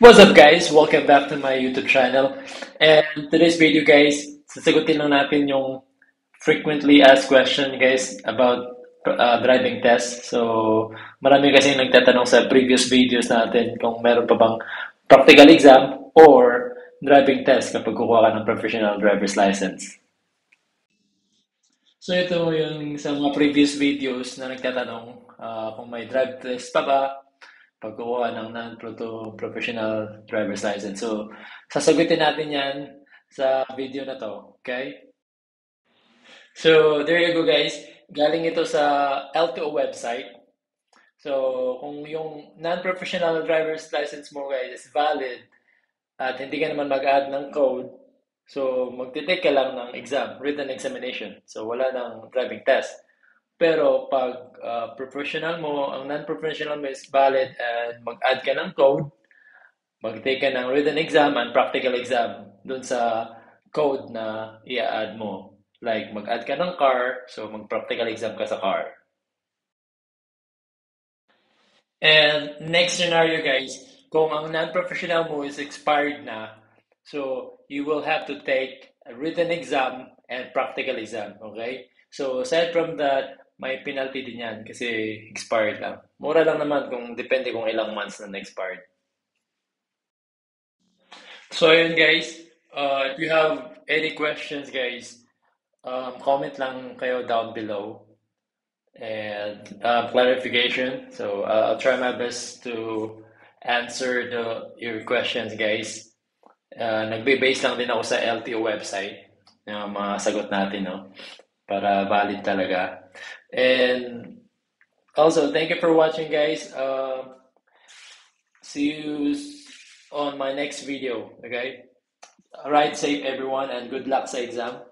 What's up guys? Welcome back to my YouTube channel. And today's video guys, sasagutin lang natin yung frequently asked question guys about driving test. So marami kasi nagtatanong sa previous videos natin kung meron pa bang practical exam or driving test kapag kukuha ka ng professional driver's license. So ito yung sa mga previous videos na nagtatanong kung may drive test pa ba pagkukuha ng non-proto professional driver's license. So, sasagutin natin yan sa video na to. Okay? So, there you go guys. Galing ito sa LTO website. So, kung yung non-professional driver's license mo guys is valid at hindi ka naman mag-add ng code, so magte-take ka lang ng exam, written examination. So, wala ng driving test. Pero pag professional mo, ang non-professional mo is valid and mag-add ka ng code, mag-take ka ng written exam and practical exam dun sa code na i-add mo. Like, mag-add ka ng car, so mag-practical exam ka sa car. And next scenario, guys, kung ang non-professional mo is expired na, so you will have to take a written exam and practical exam, okay? So aside from that, may penalty din yan kasi expired lang. Mura lang naman kung depende kung ilang months na expired. So ayun guys, if you have any questions guys, comment lang kayo down below and clarification. So I'll try my best to answer your questions guys. Nagbe-base lang din ako sa LTO website yung mga sagot natin, no? Para valid talaga. And also, thank you for watching guys. See you on my next video, okay? Ride safe everyone and good luck sa exam.